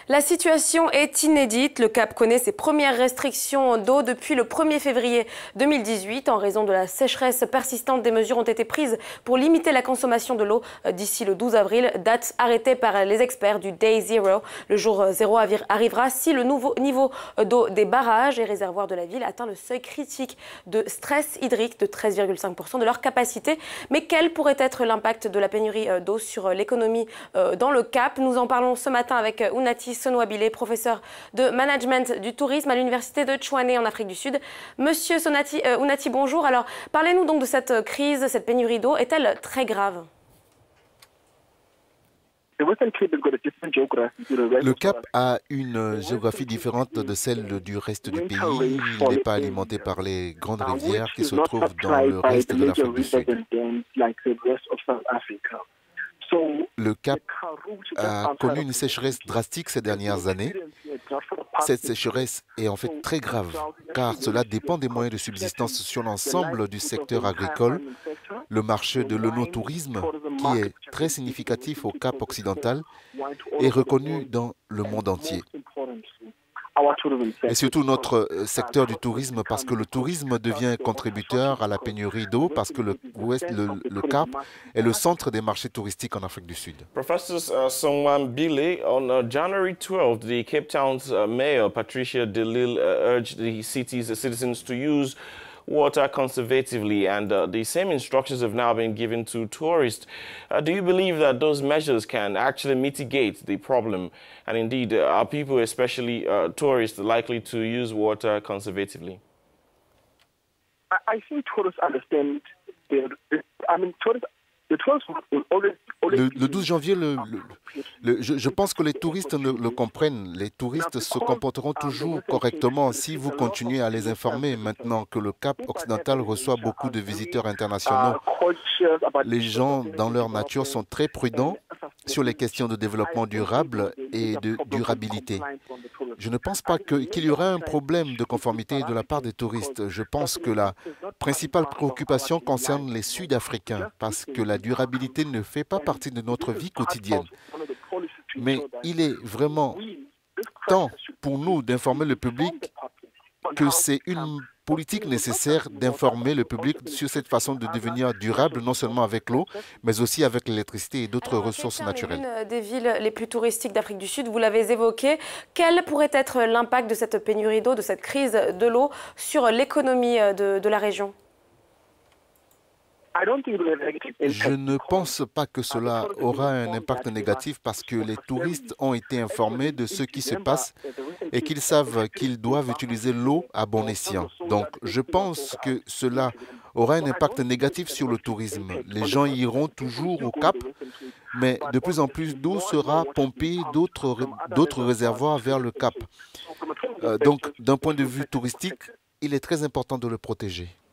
La situation est inédite. Le Cap connaît ses premières restrictions d'eau depuis le 1er février 2018. En raison de la sécheresse persistante, des mesures ont été prises pour limiter la consommation de l'eau d'ici le 12 avril, date arrêtée par les experts du Day Zero. Le jour zéro arrivera si le nouveau niveau d'eau des barrages et réservoirs de la ville atteint le seuil critique de stress hydrique de 13,5% de leur capacité. Mais quel pourrait être l'impact de la pénurie d'eau sur l'économie dans le Cap? Nous en parlons ce matin avec Ounati Sonouabile, professeur de management du tourisme à l'université de Tchouané en Afrique du Sud. Monsieur Ounati, bonjour. Alors, parlez-nous donc de cette crise, cette pénurie d'eau. Est-elle très grave? Le Cap a une géographie différente de celle du reste du pays. Il n'est pas alimenté par les grandes rivières qui se trouvent dans le reste de l'Afrique du Sud. Le Cap a connu une sécheresse drastique ces dernières années. Cette sécheresse est en fait très grave, car cela dépend des moyens de subsistance sur l'ensemble du secteur agricole. Le marché de l'œnotourisme, qui est très significatif au Cap occidental, est reconnu dans le monde entier. Et surtout notre secteur du tourisme, parce que le tourisme devient contributeur à la pénurie d'eau, parce que le Cap est le centre des marchés touristiques en Afrique du Sud. Professor Sonouabile, on January 12th, the Cape Town's mayor, Patricia de Lille, urged the city's citizens to use water conservatively, and the same instructions have now been given to tourists. Do you believe that those measures can actually mitigate the problem? And indeed, are people, especially tourists, likely to use water conservatively? I think tourists understand. Le 12 janvier, je pense que les touristes le comprennent. Les touristes se comporteront toujours correctement si vous continuez à les informer. Maintenant que le Cap occidental reçoit beaucoup de visiteurs internationaux, les gens dans leur nature sont très prudents sur les questions de développement durable et de durabilité. Je ne pense pas qu'il y aura un problème de conformité de la part des touristes. Je pense que la principale préoccupation concerne les Sud-Africains, parce que la durabilité ne fait pas partie de notre vie quotidienne. Mais il est vraiment temps pour nous d'informer le public que c'est une politique nécessaire d'informer le public sur cette façon de devenir durable, non seulement avec l'eau, mais aussi avec l'électricité et d'autres ressources naturelles. L'une des villes les plus touristiques d'Afrique du Sud, vous l'avez évoqué. Quel pourrait être l'impact de cette pénurie d'eau, de cette crise de l'eau sur l'économie de la région ? Je ne pense pas que cela aura un impact négatif parce que les touristes ont été informés de ce qui se passe et qu'ils savent qu'ils doivent utiliser l'eau à bon escient. Donc, je pense que cela aura un impact négatif sur le tourisme. Les gens iront toujours au Cap, mais de plus en plus d'eau sera pompée d'autres réservoirs vers le Cap. Donc, d'un point de vue touristique, il est très important de le protéger.